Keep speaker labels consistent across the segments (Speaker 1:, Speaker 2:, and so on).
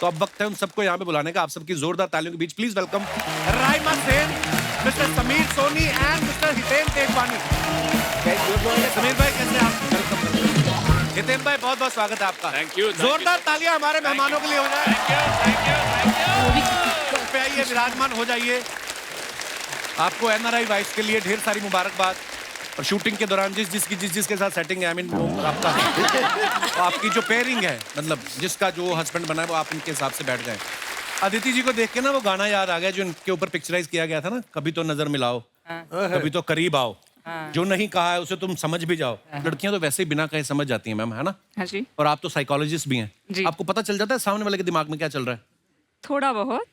Speaker 1: तो अब वक्त है उन सबको यहाँ पे बुलाने का। आप सबकी जोरदार तालियों के बीच please welcome Raima Sen, mister Sameer Soni and mister Hiten Tejwani. Sameer भाई कैसे आप? हितेन भाई बहुत बहुत स्वागत है आपका।
Speaker 2: Thank you.
Speaker 1: जोरदार तालियां हमारे मेहमानों के लिए हो जाए।
Speaker 2: थैंक
Speaker 1: पे आइए, विराजमान हो जाइए। आपको एनआरआई वाइफ के लिए ढेर सारी मुबारकबाद। और शूटिंग के दौरान जिसके साथ सेटिंग है, आई मीन वो आपका तो आपकी जो पेयरिंग है, मतलब जिसका जो हस्बैंड बना है वो आप इनके हिसाब से बैठ जाए। अदिति जी को देख के ना वो गाना याद आ गया जो इनके ऊपर पिक्चराइज किया गया था ना, कभी तो नजर मिलाओ, कभी तो करीब आओ, जो नहीं कहा है उसे तुम समझ भी जाओ। लड़कियां तो वैसे ही बिना कहे समझ जाती हैं मैम, है ना?
Speaker 3: हाँ जी।
Speaker 1: और आप तो साइकोलॉजिस्ट भी हैं
Speaker 3: जी।
Speaker 1: आपको पता चल जाता है सामने वाले के दिमाग में क्या चल रहा है?
Speaker 3: थोड़ा बहुत।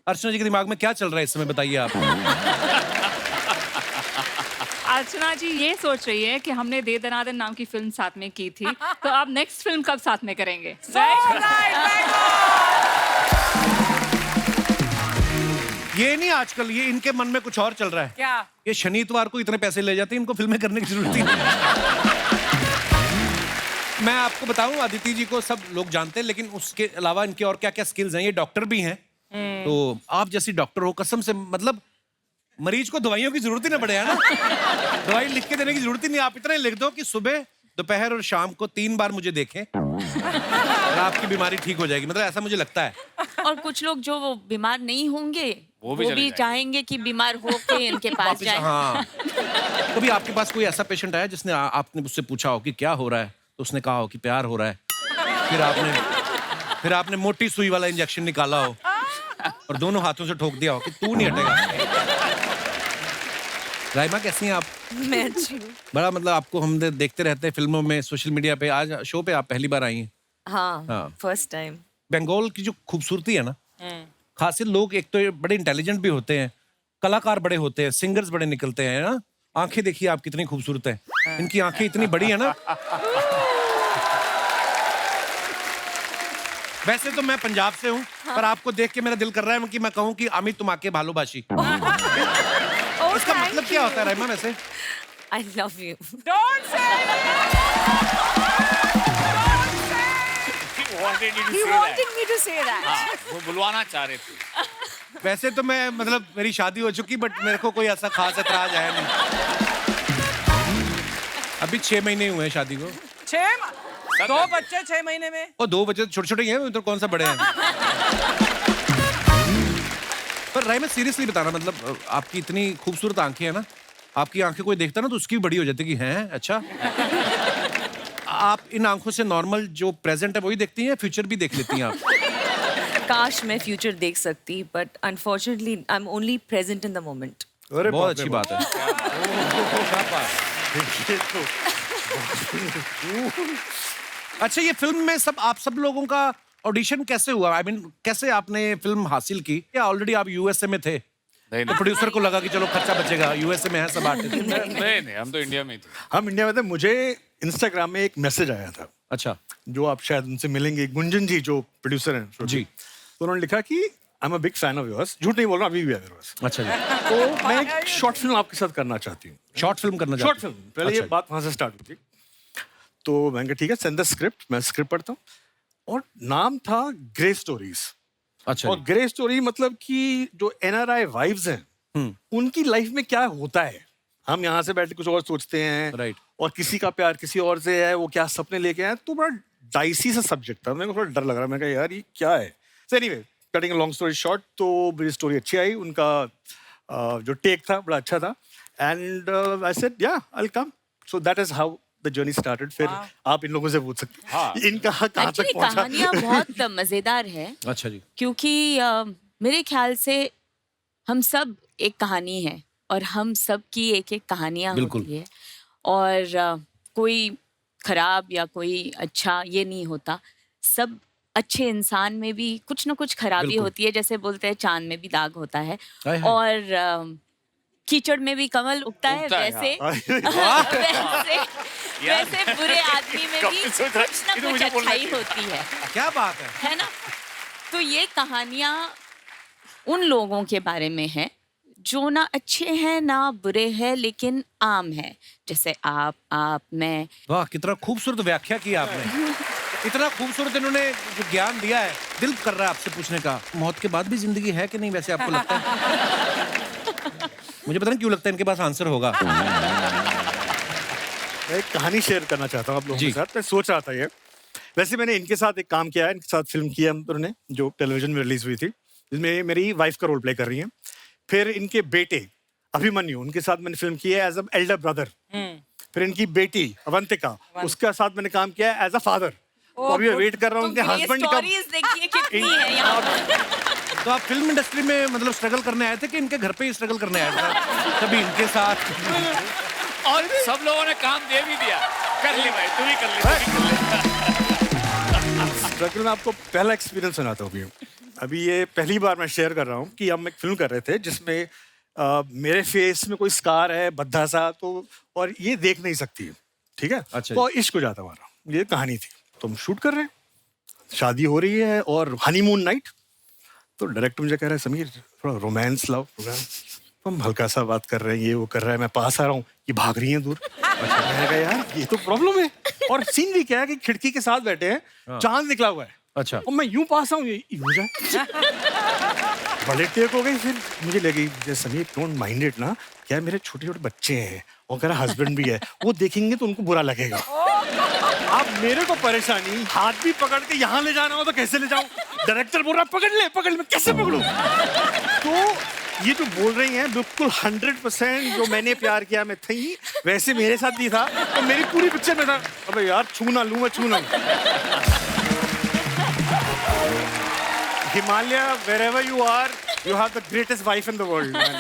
Speaker 1: अर्चना जी के दिमाग में क्या चल रहा है इस समय, बताइए आप।
Speaker 3: अर्चना जी ये सोच रही है कि हमने दे दनादन नाम की फिल्म साथ में की थी, तो आप नेक्स्ट फिल्म कब साथ में करेंगे?
Speaker 1: ये नहीं, आजकल ये इनके मन में कुछ और चल रहा है।
Speaker 3: क्या?
Speaker 1: ये शनि इतवार को इतने पैसे ले जाते हैं, इनको फिल्में करने की जरूरत ही नहीं। मैं आपको बताऊं, अदिति जी को सब लोग जानते हैं, लेकिन उसके अलावा इनके और क्या क्या स्किल्स हैं। ये डॉक्टर भी हैं। तो आप जैसी डॉक्टर हो, कसम से, मतलब मरीज को दवाइयों की जरूरत ही ना पड़े, है ना? दवाई लिख के देने की जरूरत ही नहीं। आप इतना ही लिख दो कि सुबह, दोपहर और शाम को 3 बार मुझे देखें और आपकी बीमारी ठीक हो जाएगी। मतलब ऐसा मुझे लगता है।
Speaker 4: और कुछ लोग जो वो बीमार नहीं होंगे वो भी चाहेंगे कि बीमार होके इनके पास जाए।
Speaker 1: हाँ। कभी आपके पास कोई ऐसा पेशेंट आया जिसने आपने उससे पूछा हो कि क्या हो रहा है, तो उसने कहा हो कि प्यार हो रहा है, फिर आपने मोटी सुई वाला इंजेक्शन निकाला हो और दोनों हाथों से ठोक दिया हो कि तू नहीं हटेगा। राइमा कैसी हैं आप?
Speaker 4: मैं अच्छी हूँ।
Speaker 1: बड़ा मतलब आपको हम देखते रहते हैं फिल्मों में, सोशल मीडिया पे। आज शो पे आप पहली बार आई हैं।
Speaker 4: हाँ, फर्स्ट टाइम।
Speaker 1: बंगाल की जो खूबसूरती है ना, खासी लोग एक तो बड़े इंटेलिजेंट भी होते हैं, कलाकार बड़े होते हैं, सिंगर्स बड़े निकलते हैं ना। आंखें देखिए आप कितनी खूबसूरत है, इनकी आंखें इतनी बड़ी है ना। वैसे तो मैं पंजाब से हूँ, पर आपको देख के मेरा दिल कर रहा है कि मैं कहूँ कि अमित तुम आके भालोबाशी। इसका मतलब क्या होता है राइमा वैसे?
Speaker 4: I love you.
Speaker 3: Don't say
Speaker 4: He wanted me to say that.
Speaker 2: हाँ, वो बुलवाना चाह रहे थे।
Speaker 1: वैसे तो मैं, मतलब मेरी शादी हो चुकी, बट मेरे को कोई ऐसा खास एतराज है नहीं। अभी 6 महीने हुए हैं शादी को।
Speaker 5: 2 बच्चे 6 महीने में।
Speaker 1: और 2 बच्चे छोटे छोटे ही हैं, तो कौन सा बड़े हैं। पर राइमा सीरियसली बताना, मतलब आपकी इतनी खूबसूरत आंखें हैं ना, आपकी आंखें कोई देखता ना तो उसकी भी बड़ी हो जाती है कि हैं अच्छा। आप इन आंखों से नॉर्मल जो प्रेजेंट है वही देखती हैं, फ्यूचर भी देख लेती हैं आप?
Speaker 4: काश मैं फ्यूचर देख सकती, but unfortunately I am only present in the moment.
Speaker 1: बहुत अच्छी बात है। अच्छा, ये फिल्म में आप सब लोगों का ऑडिशन कैसे हुआ? आई मीन कैसे आपने फिल्म हासिल की? या ऑलरेडी आप यूएसए में थे?
Speaker 2: नहीं,
Speaker 1: तो प्रोड्यूसर को लगा कि चलो खर्चा बचेगा, यूएसए में है सब आर्टिस्ट।
Speaker 2: नहीं, हम तो इंडिया में ही थे।
Speaker 6: हम इंडिया में थे। मुझे इंस्टाग्राम में एक मैसेज आया था।
Speaker 1: अच्छा।
Speaker 6: जो आप शायद उनसे मिलेंगे, गुंजन जी जो प्रोड्यूसर हैं
Speaker 1: जी।
Speaker 6: तो उन्होंने लिखा कि I am a big fan of yours. झूठ नहीं बोल रहा, अभी भी है मेरे पास।
Speaker 1: अच्छा जी।
Speaker 6: तो मैं एक शॉर्ट फिल्म आपके साथ करना चाहती हूँ।
Speaker 1: शॉर्ट फिल्म करना
Speaker 6: शॉर्ट
Speaker 1: चाहते
Speaker 6: फिल्म,
Speaker 1: हैं?
Speaker 6: पहले ये
Speaker 1: अच्छा।
Speaker 6: बात वहां से स्टार्ट हुई थी। तो मैंने कहा ठीक है, सेंड द स्क्रिप्ट। मैं स्क्रिप्ट पढ़ता हूँ और नाम था ग्रे स्टोरीज।
Speaker 1: अच्छा
Speaker 6: और ग्रे स्टोरी मतलब कि जो एनआरआई वाइव्स हैं उनकी लाइफ में क्या होता है। हम यहाँ से बैठ के कुछ और सोचते हैं,
Speaker 1: राइट।
Speaker 6: और किसी का प्यार किसी और से है, वो क्या सपने लेके आए। तो बड़ा डाइसी सा सब्जेक्ट था, मेरे को थोड़ा डर लग रहा। मैं कहा यार ये क्या है। So anyway, cutting a long story short, तो मेरी स्टोरी अच्छी आई। उनका जो टेक था बड़ा अच्छा था। एंड आई सेड या I will come. So that is how the journey started. फिर आप इन लोगों से पूछ सकते हैं
Speaker 2: हाँ।
Speaker 6: इनका कहाँ तक
Speaker 4: एक्चुअली
Speaker 6: पहुंचा।
Speaker 4: कहानियाँ बहुत मजेदार है,
Speaker 1: अच्छा जी।
Speaker 4: क्योंकि मेरे ख्याल से हम सब एक कहानी है और हम सब की एक एक कहानियाँ होती है। और कोई खराब या कोई अच्छा ये नहीं होता। सब अच्छे इंसान में भी कुछ ना कुछ खराबी होती है। जैसे बोलते हैं चांद में भी दाग होता है, और कीचड़ में भी कमल उगता है। वैसे वैसे बुरे आदमी में भी कुछ ना कुछ अच्छाई होती है।
Speaker 1: क्या बात
Speaker 4: है ना? तो ये कहानियाँ उन लोगों के बारे में है जो ना अच्छे हैं ना बुरे हैं, लेकिन आम है। जैसे आप, मैं।
Speaker 1: वाह, कितना खूबसूरत व्याख्या की आपने। इतना खूबसूरत इन्होंने जो ज्ञान दिया है, दिल कर रहा है आपसे पूछने का, मौत के बाद भी जिंदगी है कि नहीं वैसे आपको लगता है? मुझे पता नहीं क्यों लगता है इनके पास आंसर होगा।
Speaker 6: मैं एक कहानी शेयर करना चाहता हूँ आप लोगों
Speaker 1: जी।
Speaker 6: के साथ। मैं सोच रहा था ये, वैसे मैंने इनके साथ एक काम किया है, इनके साथ फिल्म की है हम दोनों ने, जो टेलीविजन में रिलीज हुई थी, जिसमें मेरी वाइफ का रोल प्ले कर रही हैं। फिर इनके बेटे अभिमन्यु, उनके साथ मैंने फिल्म की है एज अ एल्डर ब्रदर। फिर इनकी बेटी अवंतिका, उसके साथ मैंने काम किया है एज अ फादर। तो अभी मैं वेट कर रहा हूँ उनके हस्बैंड का।
Speaker 4: स्टोरीज देखिए कितनी है यहाँ पर।
Speaker 1: तो आप फिल्म इंडस्ट्री में मतलब स्ट्रगल करने आए थे कि इनके घर पे ही स्ट्रगल करने आए थे? कभी इनके साथ
Speaker 2: और सब लोगों ने काम दे भी दिया, कर ले भाई, तू भी कर ले, तू भी कर ले।
Speaker 6: स्ट्रगल में आपको पहला एक्सपीरियंस सुनाता हूँ। अभी ये पहली बार मैं शेयर कर रहा हूँ कि हम एक फिल्म कर रहे थे जिसमें मेरे फेस में कोई स्कार है भद्दा सा, तो और ये देख नहीं सकती है, ठीक है?
Speaker 1: अच्छा
Speaker 6: तो इश्क हो जाता हमारा, ये कहानी थी। तो हम शूट कर रहे हैं, शादी हो रही है और हनीमून नाइट। तो डायरेक्टर मुझे कह रहा है समीर थोड़ा रोमांस लाओ, रोमांस। तो हम हल्का सा बात कर रहे हैं, ये वो कर रहा है, मैं पास आ रहा हूँ, ये भाग रही है दूर। अच्छा, मैंने कहा यार ये तो प्रॉब्लम है। और सीन भी क्या है कि खिड़की के साथ बैठे हैं, चांद निकला हुआ है।
Speaker 1: अच्छा।
Speaker 6: और मैं यूं पास आऊं, ये यूं जाए। बड़े टेक हो गई। फिर मुझे लगी जैसे समीर डोंट माइंड इट ना, क्या मेरे छोटे छोटे बच्चे हैं और मेरा हस्बैंड भी है, वो देखेंगे तो उनको बुरा लगेगा। अब मेरे को परेशानी, हाथ भी पकड़ के यहाँ ले जाना हो तो कैसे ले जाऊं? डायरेक्टर बोल रहा पकड़ ले, कैसे पकड़ूं? तो ये जो बोल रही हैं बिल्कुल 100% जो मैंने प्यार किया मैं थी, वैसे मेरे साथ भी था। तो मेरी पूरी पिक्चर में था, अबे यार छू ना लूं मैं, छू ना लूं। Himalaya, wherever you are, you have the greatest wife in the world, man.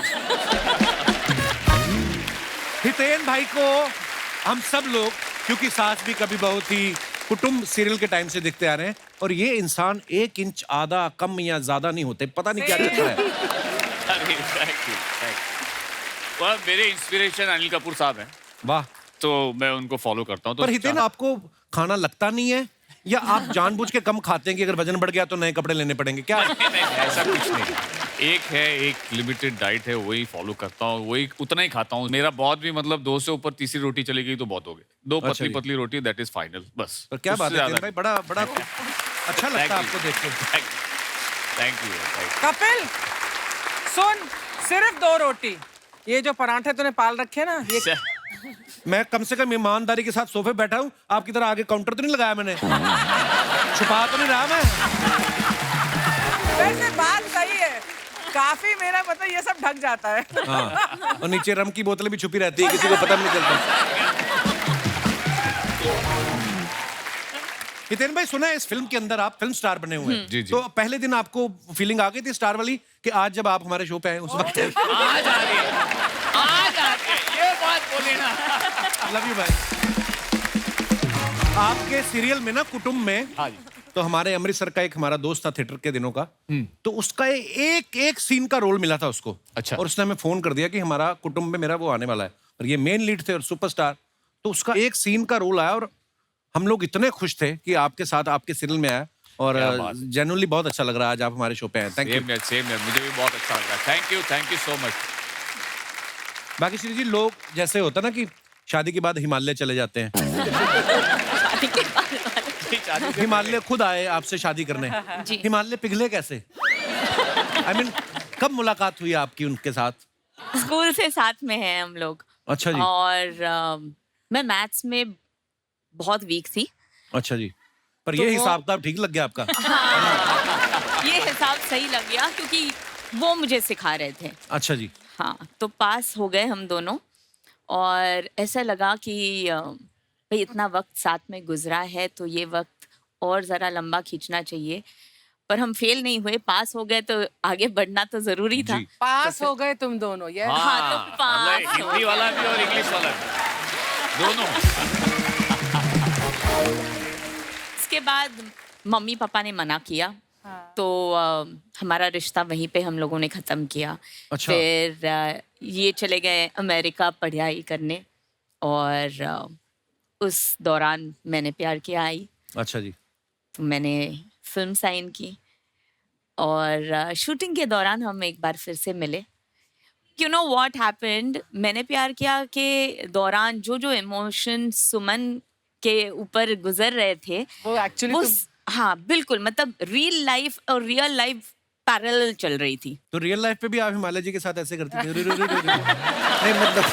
Speaker 1: Hiten भाई को हम सब लोग, क्योंकि सास भी कभी बहू थी, कुटुंब सीरियल के टाइम से देखते आ रहे हैं, और ये इंसान 1 इंच आधा कम या ज्यादा नहीं होते, पता नहीं क्या चल रहा है।
Speaker 2: अरे थैंक यू, थैंक यू। और मेरे इंस्पिरेशन अनिल कपूर साहब हैं,
Speaker 1: वाह।
Speaker 2: तो मैं उनको फॉलो करता हूँ। तो
Speaker 1: पर हितेन आपको खाना लगता नहीं है, या आप जानबूझ के कम खाते हैं कि अगर वजन बढ़ गया तो नए कपड़े लेने पड़ेंगे क्या?
Speaker 2: नहीं, ऐसा कुछ नहीं। एक लिमिटेड डाइट है, वही फॉलो करता हूँ, वही उतना ही खाता हूँ। मेरा बहुत भी मतलब 2 से ऊपर तीसरी रोटी चली गई तो बहुत हो गई। 2
Speaker 1: अच्छा
Speaker 2: पतली
Speaker 1: जी।
Speaker 2: पतली रोटी, दैट इज फाइनल, बस।
Speaker 1: पर क्या बात
Speaker 2: उससे
Speaker 1: है
Speaker 2: ज्यादा
Speaker 1: भाई, बड़ा बड़ा अच्छा लगता है आपको देख के।
Speaker 2: Thank you.
Speaker 5: कपिल सुन, सिर्फ 2 रोटी, ये जो पराठे तूने पाल रखे ना, ये
Speaker 1: मैं कम से कम ईमानदारी के साथ सोफे बैठा हूँ, आपकी तरह आगे काउंटर तो नहीं लगाया मैंने, छुपा तो नहीं रहा मैं।
Speaker 5: वैसे बात सही है, काफी मेरा मतलब ये सब ढक जाता है।
Speaker 1: हाँ, और नीचे रम की बोतलें भी छुपी रहती है, किसी को पता भी नहीं चलता। हितेन भाई, सुना है इस फिल्म के अंदर आप फिल्म स्टार बने हुए हैं।
Speaker 2: जी, जी।
Speaker 1: तो पहले दिन आपको फीलिंग आ गई थी स्टार वाली कि आज जब आप हमारे शो पे आए उस वक्त?
Speaker 2: आज आ रही है, ये बात बोले ना।
Speaker 1: लव यू भाई। आपके सीरियल में ना, कुटुंब में,
Speaker 2: हाँ जी।
Speaker 1: तो हमारे अमृतसर का एक हमारा दोस्त था थिएटर के दिनों का, तो उसका एक सीन का रोल मिला था उसको।
Speaker 2: अच्छा।
Speaker 1: और उसने हमें फोन कर दिया कि हमारा कुटुंब में मेरा वो आने वाला है, और ये मेन लीड थे और सुपरस्टार। तो उसका एक सीन का रोल आया और हम लोग इतने खुश थे कि आपके साथ आपके सीरियल में आया, और
Speaker 2: क्या बात है।
Speaker 1: जेन्युइनली बहुत अच्छा लग रहा है आज आप हमारे शो पे आए। Thank you.
Speaker 2: सेम यार, मुझे भी बहुत अच्छा लग रहा है। Thank you so much.
Speaker 1: बाकी श्री जी, लोग जैसे होता ना कि शादी के बाद हिमालय चले जाते हैं, हिमालय खुद आए आपसे शादी करने।
Speaker 4: जी।
Speaker 1: हिमालय पिघले कैसे? I mean, कब मुलाकात हुई आपकी उनके साथ?
Speaker 4: स्कूल से साथ में हैं हम लोग।
Speaker 1: अच्छा जी।
Speaker 4: और मैं मैथ्स में बहुत वीक थी।
Speaker 1: अच्छा जी। पर
Speaker 4: तो
Speaker 1: ये
Speaker 4: वो-
Speaker 1: हिसाब किताब ठीक लग गया आपका?
Speaker 4: ये हिसाब सही लग गया क्योंकि वो मुझे सिखा रहे थे।
Speaker 1: अच्छा जी।
Speaker 4: हाँ, तो पास हो गए हम दोनों, और ऐसा लगा कि भाई इतना वक्त साथ में गुजरा है तो ये वक्त और ज़रा लंबा खींचना चाहिए। पर हम फेल नहीं हुए, पास हो गए, तो आगे बढ़ना तो ज़रूरी था।
Speaker 1: जी।
Speaker 5: पास हो गए तुम दोनों, ये
Speaker 4: हाँ, तो पास
Speaker 2: मतलब हिंदी वाला भी और इंग्लिश वाला भी, दोनों।
Speaker 4: इसके बाद मम्मी पापा ने मना किया। तो हमारा रिश्ता वहीं पे हम लोगों ने ख़त्म किया।
Speaker 1: अच्छा।
Speaker 4: फिर ये चले गए अमेरिका पढ़ाई करने, और उस दौरान मैंने प्यार किया आई।
Speaker 1: अच्छा जी।
Speaker 4: तो मैंने फिल्म साइन की, और शूटिंग के दौरान हम एक बार फिर से मिले। यू नो व्हाट हैपेंड, मैंने प्यार किया के दौरान जो जो इमोशन सुमन के ऊपर गुजर रहे थे
Speaker 5: वो एक्चुअली
Speaker 4: हाँ बिल्कुल, मतलब रियल लाइफ और रियल लाइफ पैरेलल चल रही थी।
Speaker 1: तो रियल लाइफ पे भी आप हिमालय जी के साथ ऐसे करती थी? नहीं मतलब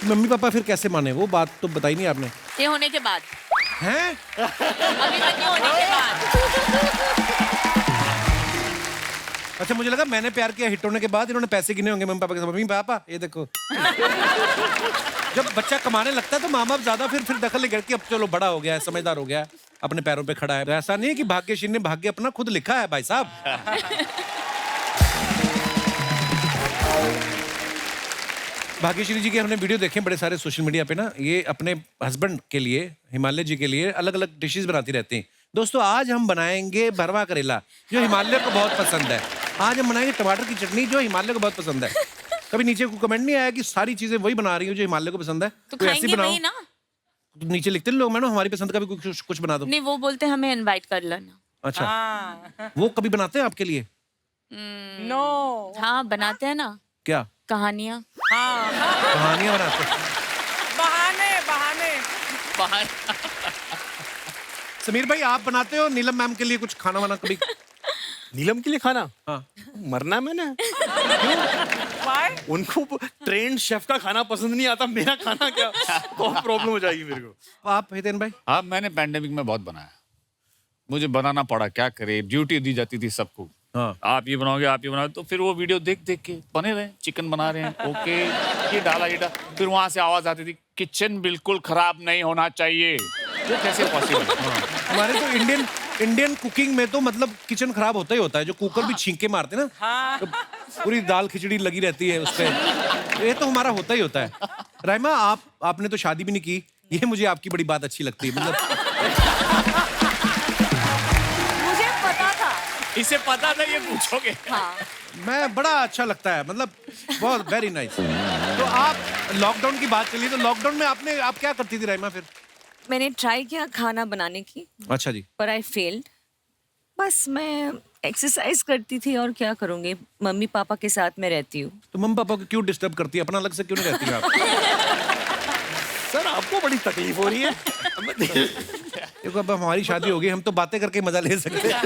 Speaker 1: मम्मी पापा फिर कैसे माने? वो बात तो बताई नहीं आपने।
Speaker 4: ये होने के बाद
Speaker 1: हैं?
Speaker 4: अभिमन्यु होने के बाद।
Speaker 1: अच्छा, मुझे लगा मैंने प्यार किया हिट होने के बाद इन्होंने पैसे गिने होंगे मम्मी पापा के साथ। मम्मी पापा ये देखो। जब बच्चा कमाने लगता है तो माँ बाप ज्यादा फिर दखल नहीं करती। अब चलो बड़ा हो गया है, समझदार हो गया है, अपने पैरों पे खड़ा है। तो ऐसा नहीं है कि भाग्यश्री ने भाग्य अपना खुद लिखा है भाई साहब। भाग्यश्री जी के हमने वीडियो देखे बड़े सारे सोशल मीडिया पे ना, ये अपने हस्बैंड के लिए, हिमालय जी के लिए अलग अलग डिशेस बनाती रहती हैं। दोस्तों आज हम बनाएंगे भरवा करेला, जो हिमालय को बहुत पसंद है। आज हम बनाएंगे टमाटर की चटनी, जो हिमालय को बहुत पसंद है। कभी नीचे को कमेंट नहीं आया कि सारी चीजें वही बना रही हो जो हिमालय को पसंद है?
Speaker 4: तो
Speaker 1: कोई ऐसी
Speaker 4: खाएंगे
Speaker 1: बनाओ।
Speaker 4: वही ना?
Speaker 1: तो नीचे लिखते लोग, मैडम हमारी पसंद का भी कुछ बना दो।
Speaker 4: नहीं, वो बोलते हमें इनवाइट कर लेना।
Speaker 1: अच्छा, वो कभी बनाते हैं आपके लिए?
Speaker 5: नो
Speaker 4: हाँ बनाते हैं ना,
Speaker 1: क्या
Speaker 4: कहानियाँ।
Speaker 1: कहानियां बनाते हैं?
Speaker 5: बहाने
Speaker 1: समीर भाई आप बनाते हो नीलम मैम के लिए कुछ खाना वाना कभी?
Speaker 6: नीलम के लिए खाना?
Speaker 1: हाँ।
Speaker 6: मरना मैंने।
Speaker 5: Why?
Speaker 6: उनको ट्रेंड शेफ का खाना पसंद नहीं आता, मेरा खाना क्या बहुत प्रॉब्लम हो जाएगी मेरे को।
Speaker 1: आप हितेन भाई?
Speaker 2: हाँ, मैंने पैंडेमिक में बहुत बनाया। मुझे बनाना पड़ा, क्या करे, ड्यूटी दी जाती थी सबको।
Speaker 1: हाँ।
Speaker 2: आप ये बनाओगे, आप ये बनाओगे, तो फिर वो वीडियो देख देख के बने रहे। चिकन बना रहे हैं, ओके, ये डाला। फिर वहां से आवाज आती थी, किचन बिल्कुल खराब नहीं होना चाहिए। वो कैसे पॉसिबल?
Speaker 1: हमारे तो इंडियन कुकिंग में तो मतलब किचन खराब होता ही होता है। जो कुकर भी छींके मारते हैं ना, तो पूरी दाल खिचड़ी लगी रहती है उस पे। ये तो हमारा होता ही होता है। राइमा आपने तो शादी भी नहीं की, ये मुझे आपकी बड़ी बात अच्छी लगती है। मतलब
Speaker 4: मुझे पता था।
Speaker 2: इसे पता था ये पूछोगे।
Speaker 4: हाँ।
Speaker 1: मैं बड़ा अच्छा लगता है, मतलब बहुत वेरी नाइस। तो आप लॉकडाउन की बात चली, तो लॉकडाउन में आप क्या करती थी राइमा फिर?
Speaker 7: मैंने ट्राई किया खाना बनाने की,
Speaker 1: अच्छा जी।
Speaker 7: पर आई फेल्ड। बस मैं एक्सरसाइज करती थी और क्या करूँगी, मम्मी पापा के साथ में रहती हूँ।
Speaker 1: तो मम्मी पापा को क्यों डिस्टर्ब करती है? अपना अलग से क्यों नहीं रहती है आप?
Speaker 6: सर आपको बड़ी तकलीफ हो रही है।
Speaker 1: देखो अब हमारी शादी हो गई, हम तो बातें करके मजा ले सकते हैं।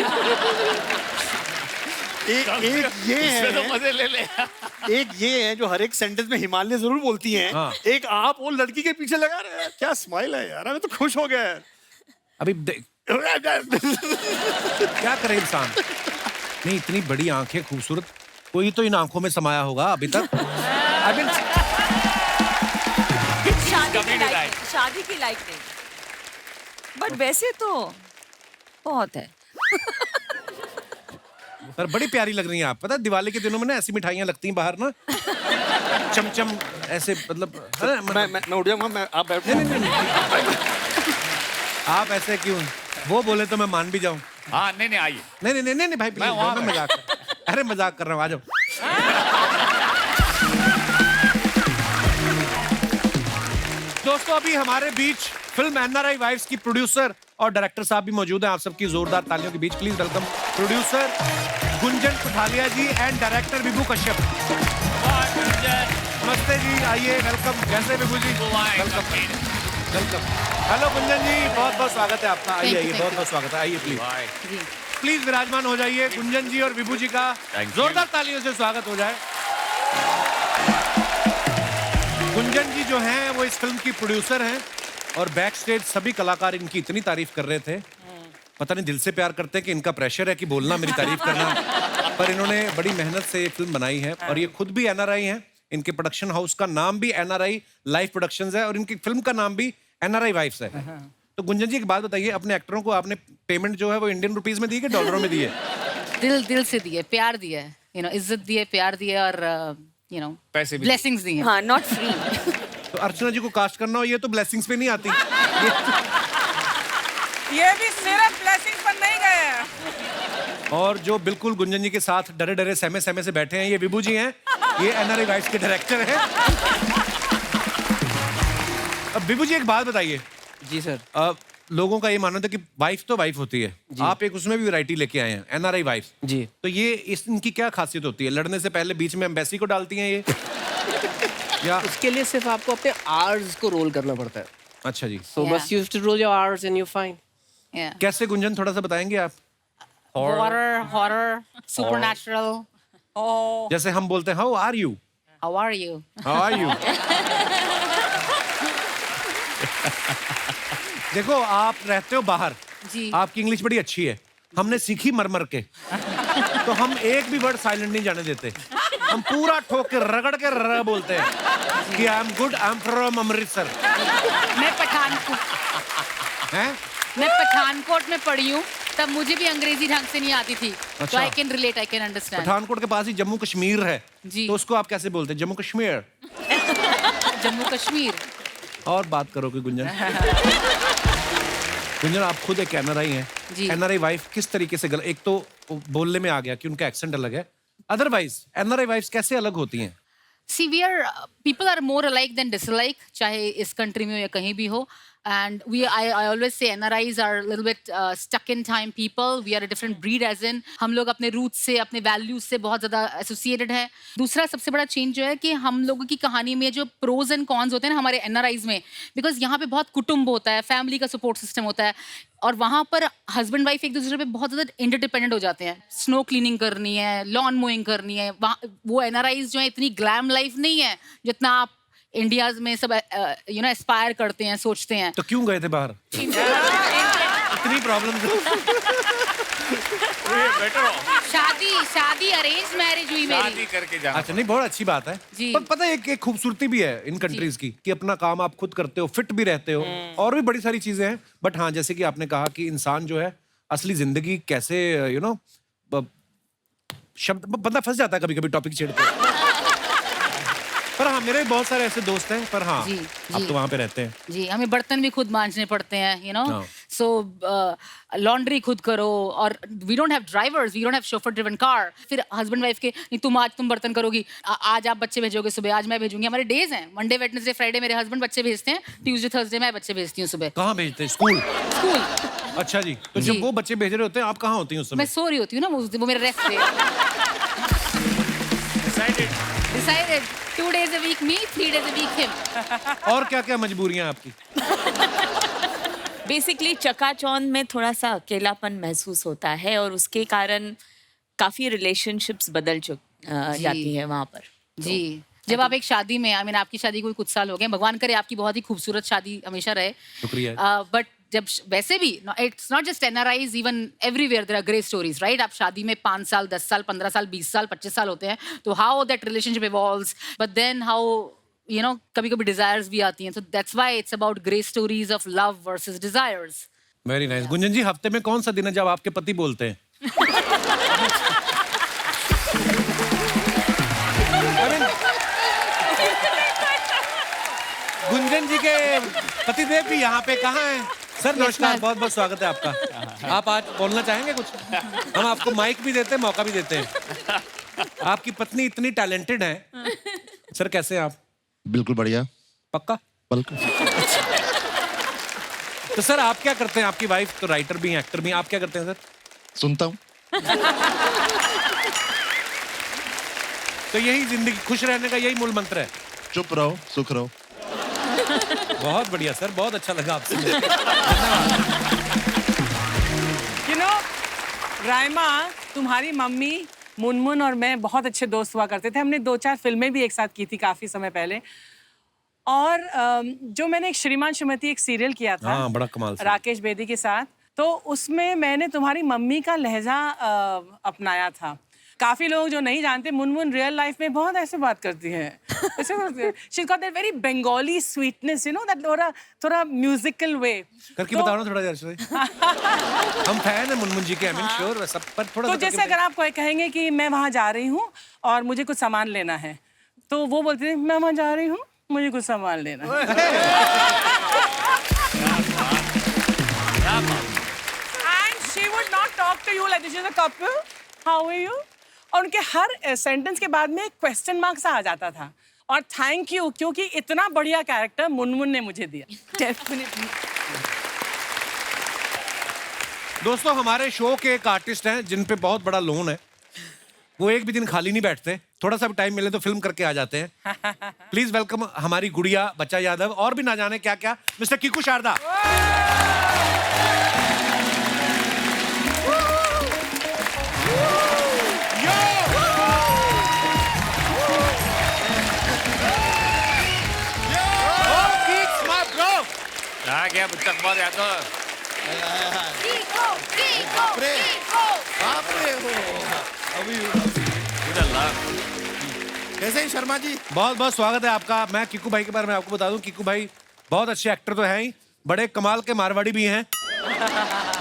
Speaker 6: एक ये
Speaker 2: इसमें तो
Speaker 6: है,
Speaker 2: मजे ले ले।
Speaker 6: एक ये है जो हर एक सेंटेंस में हिमालय जरूर बोलती हैं।
Speaker 1: हाँ।
Speaker 6: एक आप वो लड़की के पीछे लगा रहे हैं। क्या स्माइल है यार, मैं तो खुश हो गया।
Speaker 1: अभी क्या करे इंसान? नहीं, इतनी बड़ी आंखें, खूबसूरत, कोई तो इन आंखों में समाया होगा अभी तक। I mean,
Speaker 7: शादी की लायक नहीं, बट वैसे तो बहुत है।
Speaker 1: पर बड़ी प्यारी लग रही हैं आप। पता है दिवाली के दिनों में ना ऐसी मिठाइयाँ लगती हैं बाहर ना, चमचम ऐसे, मतलब है ना,
Speaker 6: मैं उठ जाऊंगा, आप बैठ।
Speaker 1: नहीं। आप ऐसे क्यों? वो बोले तो मैं मान भी जाऊं।
Speaker 2: हाँ, नहीं आइए।
Speaker 1: नहीं भाई प्लीज, मैं मजाक अरे मजाक कर रहा हूँ, आ जाओ। दोस्तों अभी हमारे बीच फिल्म एनआरआई वाइफ्स की प्रोड्यूसर और डायरेक्टर साहब भी मौजूद हैं। आप सबकी जोरदार तालियों के बीच please welcome producer Gunjan Kuthalia ji and director Vibhu Kashyap. नमस्ते जी, आइए, वेलकम। कैसे विभू जी? वेलकम। हेलो गुंजन जी, बहुत बहुत स्वागत है आपका। आइए, बहुत बहुत स्वागत है, आइए प्लीज प्लीज विराजमान हो जाइए। गुंजन जी और विभू जी का जोरदार तालियों से स्वागत हो जाए। गुंजन जी जो हैं वो इस फिल्म की प्रोड्यूसर हैं और बैक स्टेज सभी कलाकार इनकी इतनी तारीफ कर रहे थे, पता नहीं दिल से प्यार करते हैं कि इनका प्रेशर है कि बोलना, मेरी तारीफ करना। पर इन्होंने बड़ी मेहनत से ये फिल्म बनाई है और ये खुद भी एनआरआई हैं। इनके प्रोडक्शन हाउस का नाम भी एनआरआई लाइफ प्रोडक्शंस है और इनकी फिल्म का नाम भी एनआरआई वाइफ्स है। तो गुंजन जी एक बात बताइए, अपने एक्टरों को आपने पेमेंट जो है वो इंडियन रुपीस में दी कि डॉलरों में दी है?
Speaker 3: दिल से दिए, प्यार दिया है, इज्जत दिए, प्यार दिए और
Speaker 2: पैसे भी
Speaker 3: ब्लेसिंग्स दिए।
Speaker 7: हाँ, नॉट फ्री।
Speaker 1: तो अर्चना जी को कास्ट करना हो, ये तो ब्लेसिंग्स पे नहीं आती।
Speaker 5: ये भी सिर्फ ब्लेसिंग पर नहीं गए हैं।
Speaker 1: और जो बिल्कुल गुंजन जी के साथ डरे डरे सहमे सहमे से बैठे हैं, ये विभू जी हैं, ये एनआरआई वाइफ्स के डायरेक्टर हैं। अब विभू जी एक बात बताइए
Speaker 5: जी सर।
Speaker 1: लोगों का ये मानना था कि वाइफ तो वाइफ होती है, आप एक उसमें भी वैरायटी लेके आए हैं, एनआरआई वाइफ
Speaker 8: जी।
Speaker 1: तो ये इनकी क्या खासियत होती है? लड़ने से पहले बीच में एम्बेसी को डालती हैं ये या
Speaker 8: उसके लिए सिर्फ आपको अपने आर्स को रोल करना पड़ता है।
Speaker 1: अच्छा जी,
Speaker 8: So बस you have to roll your R's and you're fine.
Speaker 3: Yeah.
Speaker 1: कैसे गुंजन थोड़ा सा बताएंगे आप?
Speaker 3: Horror, supernatural.
Speaker 5: Oh.
Speaker 1: जैसे हम बोलते हैं how are you,
Speaker 3: How are you?
Speaker 1: How are you देखो आप रहते हो बाहर,
Speaker 3: जी।
Speaker 1: आपकी इंग्लिश बड़ी अच्छी है, हमने सीखी मर मर के तो हम एक भी वर्ड साइलेंट नहीं जाने देते, हम पूरा ठोक के रगड़ के र बोलते हैं कि I am good, I am from Amritsar.
Speaker 9: मैं पठानकोट में पढ़ी हूँ, तब मुझे भी अंग्रेजी ढंग से नहीं आती थी, तो
Speaker 1: अच्छा।
Speaker 9: I can relate, I can understand.
Speaker 1: Pathankot के पास ही जम्मू कश्मीर है
Speaker 9: जी।
Speaker 1: तो उसको आप कैसे बोलते हैं? जम्मू कश्मीर।
Speaker 9: जम्मू कश्मीर।
Speaker 1: और बात करो कि गुंजन गुंजन आप खुद एक एनआरआई हैं,
Speaker 9: जी।
Speaker 1: एनआरआई वाइफ किस तरीके से एक तो बोलने में आ गया कि उनका एक्सेंट अलग है, अदरवाइज एनआरआई वाइफ्स कैसे अलग होती हैं?
Speaker 9: See, people are more alike than dislike, चाहे इस कंट्री में हो या कहीं भी हो. And I always say NRIs are a little bit stuck in time people. We are a different breed as in हम लोग अपने roots से, अपने values से बहुत ज़्यादा associated हैं. दूसरा सबसे बड़ा change जो है कि हम लोगों की कहानी में जो pros and cons होते हैं ना हमारे NRIs में, because यहाँ पे बहुत कुटुंब होता है, family का support system होता है, और वहाँ पर हस्बैंड वाइफ एक दूसरे पे बहुत ज़्यादा इंटरडिपेंडेंट हो जाते हैं. स्नो क्लीनिंग करनी है, लॉन मोइंग करनी है, वो NRIs जो है इतनी ग्लैम लाइफ नहीं है जितना आप इंडिया में सब एस्पायर करते हैं, सोचते हैं.
Speaker 1: तो क्यों गए थे बाहर? इतनी प्रॉब्लम
Speaker 9: शादी अरेंज मैरिज हुई मेरी.
Speaker 2: शादी करके जाना.
Speaker 1: अच्छा, नहीं बहुत अच्छी बात है.
Speaker 9: जी.
Speaker 1: पर पता है एक खूबसूरती भी है इन कंट्रीज की कि अपना काम आप खुद करते हो, फिट भी रहते हो, और भी बड़ी सारी चीजें हैं. बट हाँ, जैसे कि आपने कहा कि इंसान जो है असली जिंदगी कैसे शब्द बंदा फंस जाता है कभी कभी टॉपिक छेड़ते. पर हाँ, मेरे बहुत सारे ऐसे दोस्त हैं, पर हाँ
Speaker 9: जी,
Speaker 1: आप
Speaker 9: जी.
Speaker 1: तो वहाँ पे रहते हैं.
Speaker 9: जी, हमें बर्तन भी खुद मांजने पड़ते हैं,
Speaker 1: हाँ.
Speaker 9: सो लॉन्ड्री खुद करो, और we don't have drivers, we don't have chauffeur driven car. फिर हस्बैंड वाइफ के नहीं, तुम बर्तन करोगी, आज आप बच्चे भेजोगे, सुबह आज मैं भेजूंगी. हमारे डेज हैं, मंडे वेडनेसडे फ्राइडे मेरे हस्बैंड बच्चे भेजते हैं, ट्यूसडे थर्सडे मैं बच्चे भेजती हूँ सुबह
Speaker 1: कहाँ भेजते हैं? स्कूल. अच्छा जी, तो
Speaker 9: जी.
Speaker 1: जब वो बच्चे भेज रहे होते हैं आप कहाँ होती हैं उस
Speaker 9: मैं
Speaker 1: समय?
Speaker 9: सो रही होती हूँ ना, वो मेरा rest day. Decided 2 days a week me, 3 days a week him.
Speaker 1: और क्या क्या मजबूरियां आपकी?
Speaker 4: बेसिकली चकाचौंध में थोड़ा सा अकेलापन महसूस होता है, और उसके कारण काफ़ी रिलेशनशिप्स बदल जाती है वहाँ पर.
Speaker 9: जी, जब आप एक शादी में, आई मीन आपकी शादी को कुछ साल हो गए, भगवान करे आपकी बहुत ही खूबसूरत शादी हमेशा रहे.
Speaker 1: शुक्रिया.
Speaker 9: बट जब वैसे भी it's not just NRIs, even everywhere there are great stories, right? आप शादी में 5 साल 10 साल 15 साल 20 साल 25 साल होते हैं, तो how that relationship evolves, but then how कभी कभी डिजायर्स भी आती हैं. तो that's why it's about great stories of love versus desires.
Speaker 1: Very nice. Gunjan ji, हफ्ते में कौन सा दिन है जब आपके पति बोलते हैं? गुंजन जी के पतिदेव भी यहाँ पे कहाँ हैं? सर नमस्कार, बहुत बहुत स्वागत है आपका. आप आज बोलना चाहेंगे कुछ? हम आपको माइक भी देते हैं, मौका भी देते हैं. आपकी पत्नी इतनी टैलेंटेड है. सर कैसे हैं आप?
Speaker 10: बिल्कुल बढ़िया.
Speaker 1: पक्का?
Speaker 10: बिल्कुल.
Speaker 1: तो सर आप क्या करते हैं? आपकी वाइफ तो राइटर भी हैं, एक्टर भी हैं, आप क्या करते हैं सर?
Speaker 10: सुनता हूँ.
Speaker 1: तो यही जिंदगी, खुश रहने का यही मूल मंत्र है.
Speaker 10: चुप रहो, सुख रहो.
Speaker 1: बहुत बढ़िया सर, बहुत अच्छा लगा आपसे.
Speaker 5: राइमा, तुम्हारी मम्मी मुनमुन और मैं बहुत अच्छे दोस्त हुआ करते थे. हमने 2-4 फिल्में भी एक साथ की थी काफी समय पहले. और जो मैंने एक श्रीमान श्रीमती एक सीरियल किया था,
Speaker 1: हाँ, बड़ा कमाल से.
Speaker 5: राकेश बेदी के साथ, तो उसमें मैंने तुम्हारी मम्मी का लहजा अपनाया था. काफी लोग जो नहीं जानते, मुनमुन रियल लाइफ में बहुत ऐसे बात करती है. She's got that very Bengali sweetness, that थोड़ा म्यूजिकल वे.
Speaker 1: करके बताओ ना थोड़ा यार. हम फैन हैं मुनमुन जी के, आई मीन श्योर, सब पर थोड़ा.
Speaker 5: तो जैसे अगर आप कहेंगे कि मैं वहाँ जा रही हूँ और मुझे कुछ सामान लेना है, तो वो बोलती है मैं वहाँ जा रही हूँ, मुझे कुछ सामान लेना है. And she would not talk to you like this is a couple. How are you? और उनके हर सेंटेंस के बाद में एक क्वेश्चन मार्क सा आ जाता था. और थैंक यू, क्योंकि इतना बढ़िया कैरेक्टर मुनमुन ने मुझे दिया.
Speaker 4: डेफिनेटली.
Speaker 1: दोस्तों हमारे शो के एक आर्टिस्ट हैं जिन पे बहुत बड़ा लोन है, वो एक भी दिन खाली नहीं बैठते, थोड़ा सा भी टाइम मिले तो फिल्म करके आ जाते हैं। प्लीज वेलकम हमारी गुड़िया बच्चा यादव और भी ना जाने क्या क्या, मिस्टर कीकू शारदा।
Speaker 2: आ गया बच्चा कुमार यादव।
Speaker 11: कैसे हैं शर्मा जी?
Speaker 1: बहुत बहुत स्वागत है आपका। मैं कीकू भाई के बारे में आपको बता दूं, कीकू भाई बहुत अच्छे एक्टर तो हैं ही, बड़े कमाल के मारवाड़ी भी हैं।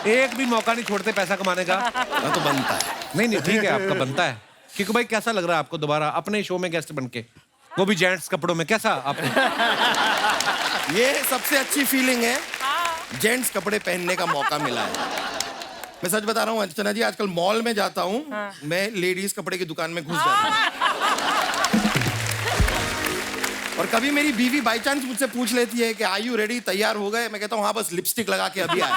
Speaker 1: एक भी मौका नहीं छोड़ते पैसा कमाने का।
Speaker 11: तो बनता है।
Speaker 1: नहीं ठीक है, आपका बनता है। कीकू भाई कैसा लग रहा है आपको दोबारा अपने शो में गेस्ट बनके, वो भी जेंट्स कपड़ों में, कैसा आपको?
Speaker 11: ये सबसे अच्छी फीलिंग है, जेंट्स कपड़े पहनने का मौका मिला है। मैं सच बता रहा हूँ अर्चना जी, आजकल मॉल में जाता हूँ, मैं लेडीज कपड़े की दुकान में घुस जाता हूँ। और कभी मेरी बीवी बाई चांस मुझसे पूछ लेती है कि आर यू रेडी, तैयार हो गए? मैं कहता हूँ हाँ, बस लिपस्टिक लगा के अभी आया।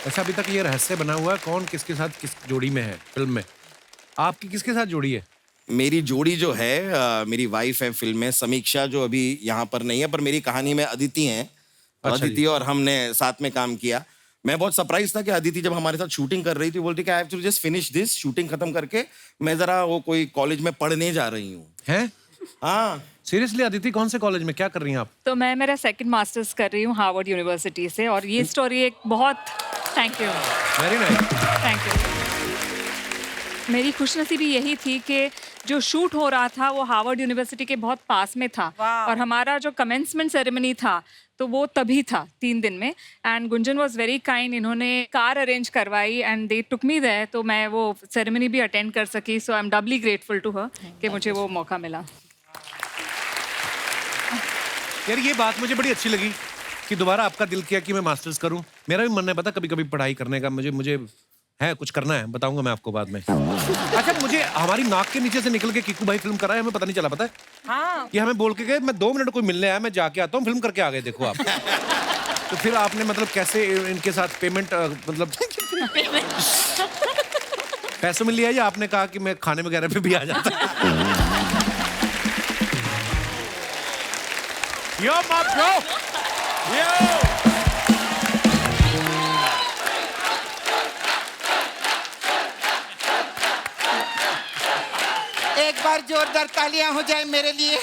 Speaker 1: अच्छा, अभी तक ये रहस्य बना हुआ है कौन किसके साथ किस जोड़ी में है फिल्म में? आपकी किसके साथ जोड़ी है?
Speaker 11: मेरी जोड़ी जो है मेरी वाइफ है फिल्म में, समीक्षा, जो अभी यहाँ पर नहीं है, पर मेरी कहानी में अदिति हैं।
Speaker 1: अच्छा
Speaker 11: अदिति और हमने साथ में काम किया। मैं बहुत सरप्राइज था कि अदिति जब हमारे साथ शूटिंग कर रही थी, बोलती कि I have to just finish this, shooting खत्म करके मैं जरा वो कोई कॉलेज में पढ़ने जा रही हूँ।
Speaker 1: हैं?
Speaker 11: हाँ।
Speaker 1: सीरियसली अदिति, कौन से कॉलेज में क्या कर रही हैं आप?
Speaker 3: तो मैं मेरा सेकंड मास्टर्स कर रही हूँ हार्वर्ड यूनिवर्सिटी से, और ये स्टोरी एक बहुत thank you
Speaker 1: very nice.
Speaker 3: Thank you. मेरी खुशनसीबी यही थी कि जो शूट हो रहा था वो हार्वर्ड यूनिवर्सिटी के बहुत पास में था, और हमारा जो कमेंसमेंट सेरेमनी था तो वो तभी था 3 दिन में। And Gunjan was very kind, इन्होंने कार अरेंज करवाई and they took me there, तो मैं वो सेरेमनी भी अटेंड कर सकी। So I am doubly grateful to her कि मुझे वो मौका मिला।
Speaker 1: यार ये बात मुझे बड़ी अच्छी लगी कि दोबारा आपका दिल किया कि मैं मास्टर्स करूं। मेरा भी मन है, पता, कभी कभी पढ़ाई करने का। मुझे है कुछ करना है, बताऊंगा मैं आपको बाद में। अच्छा, मुझे हमारी नाक के नीचे से निकल के कीकू भाई फिल्म कर रहा है, हमें पता नहीं चला। पता है
Speaker 5: हाँ।
Speaker 1: ये हमें बोल के गए मैं 2 मिनट कोई मिलने आया, मैं जाके आता हूँ, फिल्म करके आ गए। देखो आप। तो फिर आपने मतलब कैसे इनके साथ पेमेंट मतलब पैसों में लिया, या आपने कहा कि मैं खाने वगैरह पे भी आ जाता?
Speaker 2: Yo, my bro! Yo!
Speaker 12: एक बार जोरदार तालियां हो जाए मेरे लिए।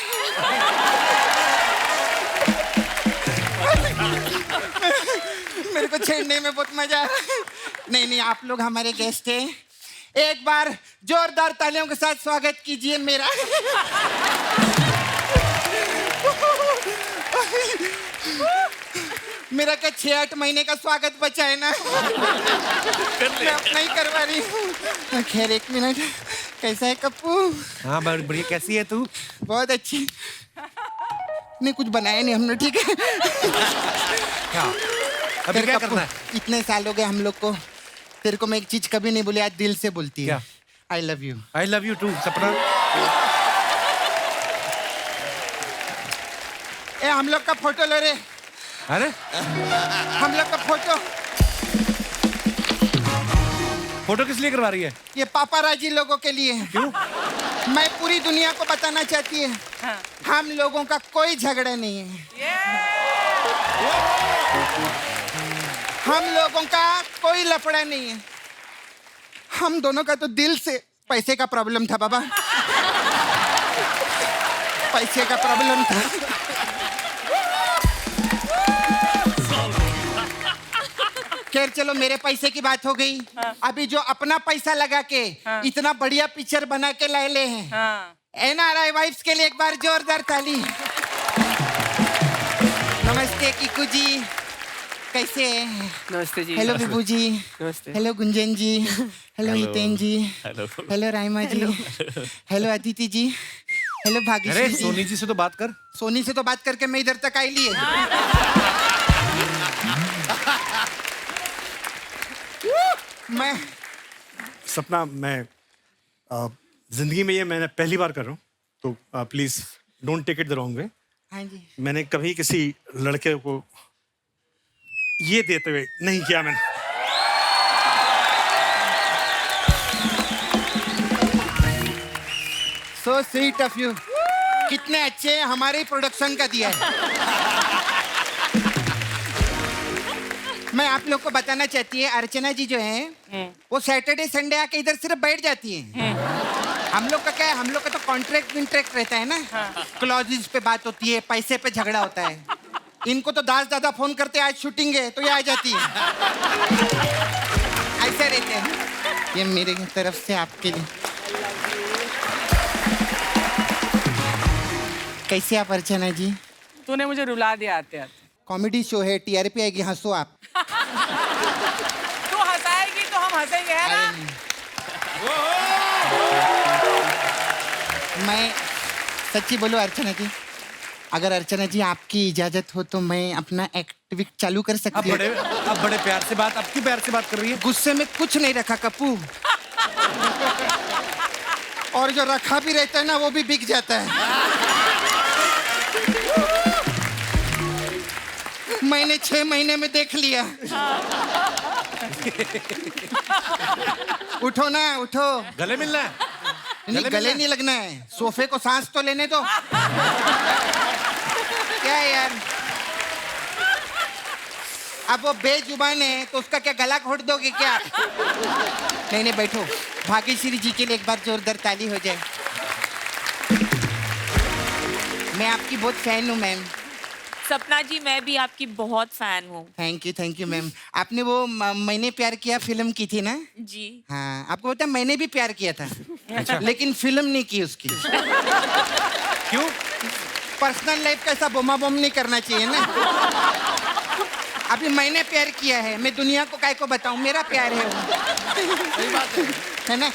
Speaker 12: मेरे को छेड़ने में बहुत मजा आ रहा है। नहीं, आप लोग हमारे गेस्ट हैं। एक बार जोरदार तालियों के साथ स्वागत कीजिए मेरा। मेरा क्या 6-8 महीने का स्वागत बचा है ना, मैं अपना ही करवा रही हूँ। खैर 1 मिनट, कैसा है कप्पू?
Speaker 1: हाँ बढ़िया। कैसी है तू?
Speaker 12: बहुत अच्छी। नहीं, कुछ बनाया नहीं हमने, ठीक है?
Speaker 1: क्या अभी क्या करना है?
Speaker 12: इतने साल हो गए हम लोग को, तेरे को मैं एक चीज कभी नहीं बोली, आज दिल से बोलती है। I love you.
Speaker 1: I love you too Sapna.
Speaker 12: ए, हम लोग का फोटो लो रे।
Speaker 1: अरे
Speaker 12: हम लोग का
Speaker 1: फोटो किस लिए करवा रही है?
Speaker 12: ये पापाराजी लोगों के लिए।
Speaker 1: क्यों?
Speaker 12: मैं पूरी दुनिया को बताना चाहती है, हम लोगों का कोई झगड़ा नहीं है। हम लोगों का कोई लफड़ा नहीं है। हम दोनों का तो दिल से पैसे का प्रॉब्लम था बाबा, पैसे का प्रॉब्लम था। खैर चलो, मेरे पैसे की बात हो गई। अभी जो अपना पैसा लगा के इतना बढ़िया पिक्चर बना के लाए ले हैं, NRI वाइफ्स के लिए एक बार जोरदार ताली। नमस्ते कीकू जी, कैसे हैं?
Speaker 8: नमस्ते जी।
Speaker 12: हेलो विभू जी।
Speaker 8: नमस्ते।
Speaker 12: हेलो गुंजन जी। हेलो हितेन जी। हेलो राइमा जी। हेलो अदिति जी। हेलो भाग्यश्री
Speaker 1: अरे
Speaker 12: जी।
Speaker 1: सोनी जी से तो बात कर।
Speaker 12: सोनी से तो बात करके मैं इधर तक आई लिए। मैं
Speaker 6: सपना, मैं जिंदगी में ये मैंने पहली बार कर रहा हूँ, तो please don't take it the wrong way.
Speaker 12: हाँ जी।
Speaker 6: मैंने कभी किसी लड़के को ये देते हुए नहीं किया मैंने।
Speaker 12: So sweet of you. कितने अच्छे हैं, हमारे ही प्रोडक्शन का दिया है। मैं आप लोग को बताना चाहती है, अर्चना जी जो हैं वो सैटरडे संडे आके इधर सिर्फ बैठ जाती हैं। हम लोग का क्या है, हम लोग का तो कॉन्ट्रैक्ट रहता है ना, क्लॉजेस पे बात होती है, पैसे पे झगड़ा होता है। इनको तो दादा फोन करते आज शूटिंग है तो ये आ जाती है। ऐसे रहते हैं। ये मेरे तरफ से आपके लिए। कैसे आप अर्चना जी?
Speaker 5: तूने मुझे रुला दिया आते आते।
Speaker 12: कॉमेडी शो है, टीआरपी आएगी, हंसो आप।
Speaker 5: तू हंसाएगी तो हम हंसेंगे, है ना?
Speaker 12: मैं सच्ची बोलूं अर्चना जी, अगर अर्चना जी आपकी इजाजत हो तो मैं अपना एक्टिविटी चालू कर सकती हूँ।
Speaker 1: अब बड़े प्यार से बात, अब क्यों प्यार से बात कर रही है?
Speaker 12: गुस्से में कुछ नहीं रखा कप्पू। और जो रखा भी रहता है ना वो भी बिक जाता है। मैंने 6 महीने में देख लिया। उठो ना, उठो।
Speaker 1: गले मिलना है?
Speaker 12: नहीं, गले नहीं लगना है, सोफे को सांस तो लेने दो। क्या है यार, अब वो बेजुबान है तो उसका क्या गला घोट दोगे क्या? नहीं नहीं, बैठो। भाग्यश्री जी के लिए एक बार जोरदार ताली हो जाए। मैं आपकी बहुत फैन हूँ मैम।
Speaker 4: सपना जी, मैं भी आपकी बहुत फैन हूँ।
Speaker 12: Thank you ma'am. आपने वो मैंने प्यार किया फिल्म की थी ना
Speaker 4: जी?
Speaker 12: हाँ, आपको पता है मैंने भी प्यार किया था। लेकिन फिल्म नहीं की उसकी।
Speaker 1: क्यों?
Speaker 12: पर्सनल लाइफ का ऐसा बोमा बम नहीं करना चाहिए ना। अभी मैंने प्यार किया है, मैं दुनिया को काय को बताऊं, मेरा प्यार है वो। सही बात है ना?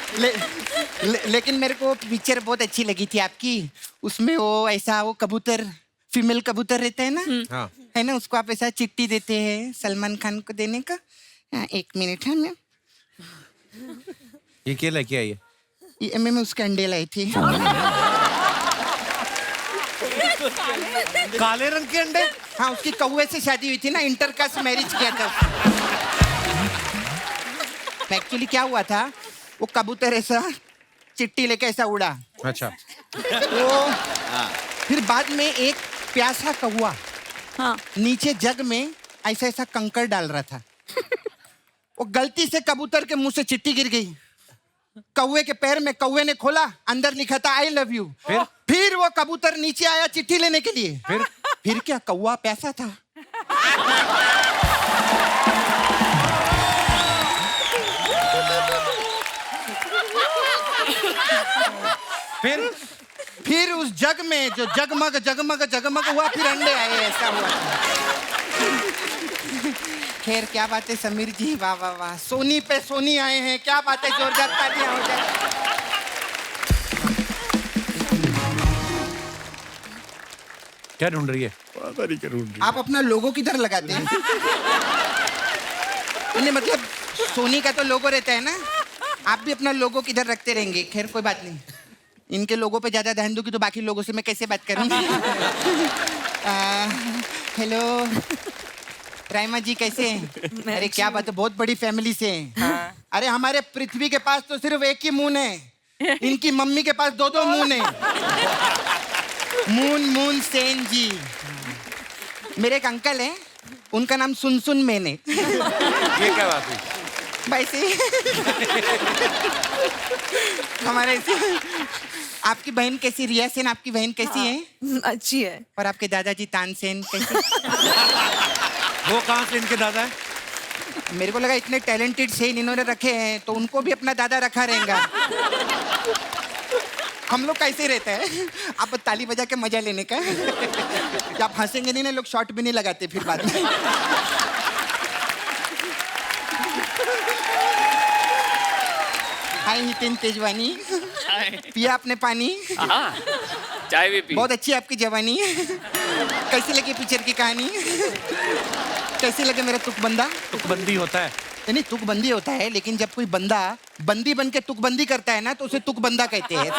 Speaker 12: लेकिन मेरे को पिक्चर बहुत अच्छी लगी थी आपकी। उसमें वो ऐसा वो कबूतर, फीमेल कबूतर रहता है ना,
Speaker 1: हाँ।
Speaker 12: है ना, उसको आप ऐसा चिट्ठी देते हैं सलमान खान को देने का। 1 मिनट है मैम।
Speaker 1: ये क्या लेके आई है?
Speaker 12: ये मैं उसके अंडे लाई थी।
Speaker 1: काले रंग के अंडे?
Speaker 12: हाँ, उसकी कौवे से शादी हुई थी ना, इंटरकास्ट मैरिज किया था। एक्चुअली क्या हुआ था, वो कबूतर ऐसा चिट्ठी लेके ऐसा उड़ा।
Speaker 1: अच्छा।
Speaker 12: तो फिर बाद में एक प्यासा कौवा नीचे जग में ऐसा ऐसा कंकड़ डाल रहा था। वो गलती से कबूतर के मुंह से चिट्ठी गिर गई। कौवे के पैर में, कौवे ने खोला, अंदर लिखा था आई लव यू। फिर वो कबूतर नीचे आया चिट्ठी लेने के लिए। फिर क्या, कौवा प्यासा था। फिर उस जग में जो जगमग जगमग जगमग हुआ, फिर अंडे आए, ऐसा हुआ। खैर क्या बात है समीर जी, वाह वाह वाह, सोनी पे सोनी आए हैं, क्या बात है, जोरदार तालियां हो जाए।
Speaker 1: क्या ढूंढ रही है?
Speaker 12: आप अपना लोगो किधर लगाते हैं? नहीं मतलब सोनी का तो लोगो रहता है ना, आप भी अपना लोगो किधर रखते रहेंगे। खैर कोई बात नहीं, इनके लोगों पे ज्यादा ध्यान दूंगी तो बाकी लोगों से मैं कैसे बात करूंगी। हेलो राइमा जी, कैसे हैं? अरे क्या बात है, बहुत बड़ी फैमिली से हैं। अरे हमारे पृथ्वी के पास तो सिर्फ एक ही मून है, इनकी मम्मी के पास 2-2 मून है। मून सेन जी। मेरे एक अंकल हैं, उनका नाम सुन मैंने।
Speaker 1: ये क्या बात हुई?
Speaker 12: वैसे हमारे आपकी बहन कैसी, रिया सेन आपकी बहन कैसी है?
Speaker 7: अच्छी है।
Speaker 12: और आपके दादाजी तानसेन कैसे?
Speaker 1: वो कहाँ से इनके दादा है?
Speaker 12: मेरे को लगा इतने टैलेंटेड से इन्होंने रखे हैं तो उनको भी अपना दादा रखा रहेगा। हम लोग कैसे रहते हैं, आप ताली बजा के मजा लेने का। आप हंसेंगे नहीं ना, लोग शॉट भी नहीं लगाते फिर बाद में। हाय हितेन तेजवानी, पिया आपने पानी?
Speaker 2: चाय भी पी।
Speaker 12: बहुत अच्छी आपकी जवानी। कैसी लगी पिक्चर की कहानी? कैसे लगे मेरा तुकबंदा?
Speaker 1: तुकबंदी होता है?
Speaker 12: नहीं, तुकबंदी होता है, लेकिन जब कोई बंदा बंदी बन के तुकबंदी करता है ना तो उसे तुकबंदा कहते हैं।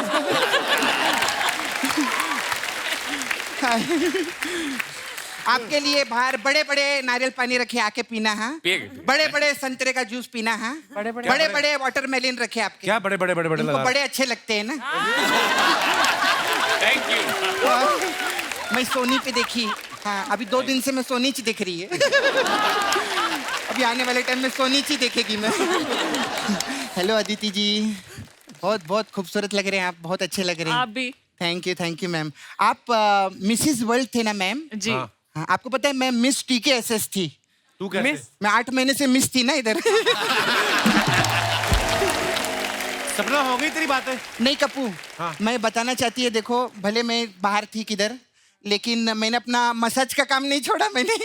Speaker 12: आपके लिए बाहर बड़े बड़े नारियल पानी रखे, आके पीना है। बड़े बड़े संतरे का जूस पीना है। बड़े बड़े वाटरमेलन रखे आपके।
Speaker 1: क्या बड़े बड़े बड़े बड़े
Speaker 12: इनको
Speaker 1: लगा?
Speaker 12: बड़े अच्छे लगते हैं ना।
Speaker 2: Thank you.
Speaker 12: मैं सोनी पे देखी, हाँ अभी 2 दिन से मैं सोनी ची दिख रही है। अभी आने वाले टाइम में सोनी ची देखेगी मैं। हेलो अदिति जी, बहुत बहुत खूबसूरत लग रहे हैं आप, बहुत अच्छे लग रहे हैं
Speaker 3: आप भी।
Speaker 12: Thank you ma'am. आप मिसिज वर्ल्ड थे ना मैम?
Speaker 3: जी।
Speaker 12: हाँ, आपको पता है मैं मिस TKSS थी।
Speaker 1: तू कैसे?
Speaker 12: मैं 8 महीने से मिस थी ना इधर।
Speaker 1: सपना हो गई तेरी बातें?
Speaker 12: नहीं कप्पू,
Speaker 1: हाँ।
Speaker 12: मैं बताना चाहती है, देखो भले मैं बाहर थी किधर, लेकिन मैंने अपना मसाज का काम नहीं छोड़ा मैंने।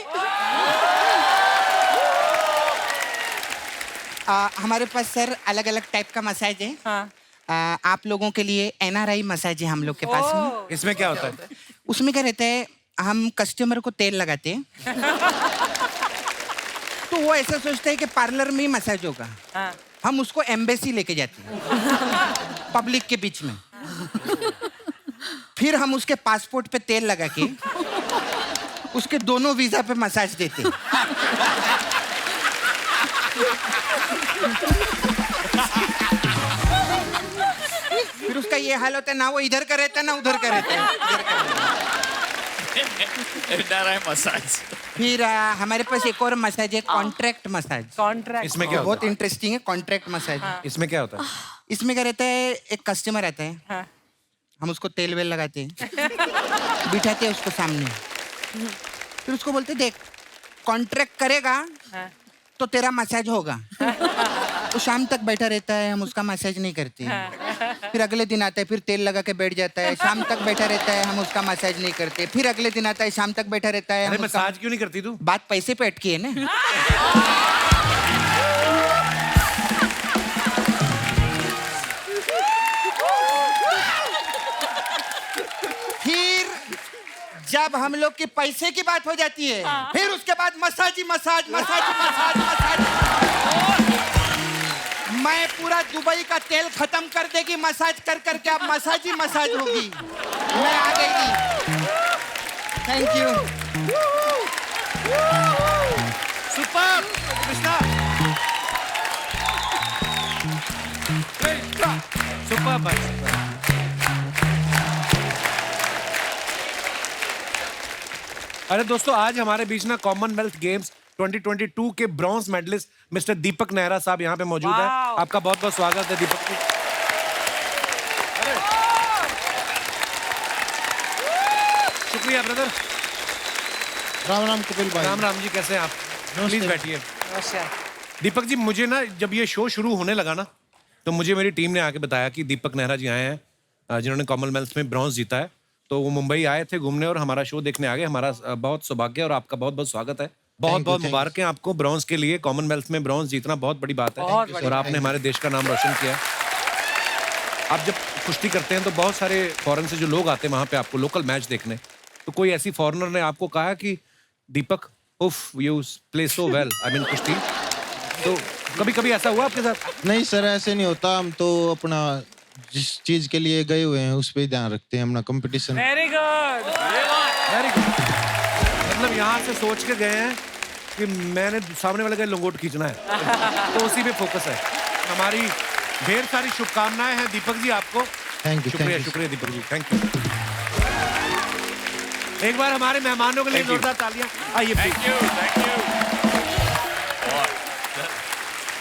Speaker 12: हमारे पास सर अलग अलग टाइप का मसाज है।
Speaker 5: हाँ।
Speaker 12: आप लोगों के लिए NRI मसाज है हम लोग के पास में।
Speaker 1: इसमें क्या होता है?
Speaker 12: उसमें क्या रहता है, हम कस्टमर को तेल लगाते हैं तो वो ऐसा सोचता है कि पार्लर में ही मसाज होगा।
Speaker 5: हाँ।
Speaker 12: हम उसको एम्बेसी लेके जाते हैं पब्लिक के बीच में। फिर हम उसके पासपोर्ट पे तेल लगा के उसके दोनों वीजा पे मसाज देते हैं। फिर उसका ये हाल होता है, ना वो इधर का रहता है ना उधर का रहता है।
Speaker 2: मसाज।
Speaker 12: फिर हमारे पास एक और मसाज है, कॉन्ट्रैक्ट मसाज।
Speaker 5: कॉन्ट्रैक्ट
Speaker 1: इसमें क्या होता
Speaker 12: बहुत इंटरेस्टिंग है कॉन्ट्रैक्ट मसाज।
Speaker 1: है? इसमें क्या होता है?
Speaker 12: इसमें क्या रहता है, एक कस्टमर आता है,
Speaker 5: हाँ।
Speaker 12: हम उसको तेल वेल लगाते हैं, बिठाते हैं उसको सामने, फिर उसको बोलते देख कॉन्ट्रैक्ट करेगा
Speaker 5: हाँ।
Speaker 12: तो तेरा मसाज होगा। वो शाम तक बैठा रहता है, हम उसका मसाज नहीं करते हैं। फिर अगले दिन आता है, फिर तेल लगा के बैठ जाता है, शाम तक बैठा रहता है, हम उसका मसाज नहीं करते। फिर अगले दिन आता है, शाम तक बैठा रहता है,
Speaker 1: अरे
Speaker 12: हम उसका...
Speaker 1: मसाज क्यों नहीं करती तू?
Speaker 12: बात पैसे पे अटकी है ना। फिर जब हम लोग की पैसे की बात हो जाती है, फिर उसके बाद मसाज ही मसाज, मसाज ही मसाज, मसाज। मैं पूरा दुबई का तेल खत्म कर देगी मसाज कर करके, अब मसाज ही मसाज होगी। मैं आ गई। Thank you.
Speaker 1: Super Krishna, super भाई। अरे दोस्तों, आज हमारे बीच में कॉमनवेल्थ गेम्स 2022 के ब्रॉन्ज मेडलिस्ट मिस्टर दीपक नेहरा साहब यहाँ पे मौजूद है। आपका बहुत बहुत स्वागत है दीपक जी। शुक्रिया ब्रदर।
Speaker 10: राम राम कपिल भाई।
Speaker 1: राम राम जी, कैसे हैं आप? प्लीज बैठिए। दीपक जी, मुझे ना जब ये शो शुरू होने लगा ना, तो मुझे मेरी टीम ने आके बताया कि दीपक नेहरा जी आए हैं जिन्होंने कॉमनवेल्थ में ब्रॉन्ज जीता है। तो वो मुंबई आए थे घूमने और हमारा शो देखने आ गए। हमारा बहुत सौभाग्य और आपका बहुत बहुत स्वागत है। बहुत बहुत मुबारक है आपको ब्रॉन्ज के लिए। कॉमनवेल्थ में ब्रॉन्ज जीतना बहुत बड़ी बात है और आपने हमारे देश का नाम रोशन किया। आप जब कुश्ती करते हैं तो बहुत सारे फॉरेन से जो लोग आते हैं वहाँ पे आपको लोकल मैच देखने, तो कोई ऐसी फॉरेनर ने आपको कहा कि दीपक उफ you play so well, I mean कुश्ती, तो कभी कभी ऐसा हुआ आपके साथ?
Speaker 10: नहीं सर, ऐसे नहीं होता। हम तो अपना जिस चीज के लिए गए हुए हैं उस पे ध्यान रखते हैं, अपना competition.
Speaker 5: Very good,
Speaker 1: very good. मतलब यहाँ से सोच के गए हैं कि मैंने सामने वाले का लंगोट खींचना है, तो उसी पे फोकस है। हमारी ढेर सारी शुभकामनाएं हैं दीपक जी आपको।
Speaker 10: Thank you.
Speaker 1: शुक्रिया शुक्रिया दीपक जी, थैंक यू। एक बार हमारे मेहमानों के लिए जोरदार तालियां। आइए,
Speaker 2: थैंक यू।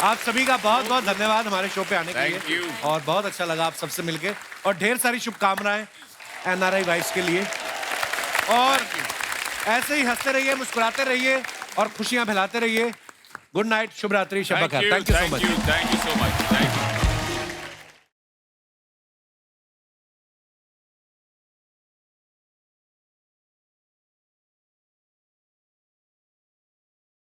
Speaker 1: आप सभी का बहुत बहुत धन्यवाद हमारे शो पे आने के
Speaker 2: Thank
Speaker 1: लिए।
Speaker 2: you.
Speaker 1: और बहुत अच्छा लगा आप सबसे मिलके, और ढेर सारी शुभकामनाएं NRI वाइफ्स के लिए। और ऐसे ही हंसते रहिए, मुस्कुराते रहिए और खुशियां फैलाते रहिए। गुड नाइट, शुभ रात्रि, शब बखैर। Thank you so much.
Speaker 2: Thank you so much. Thank you.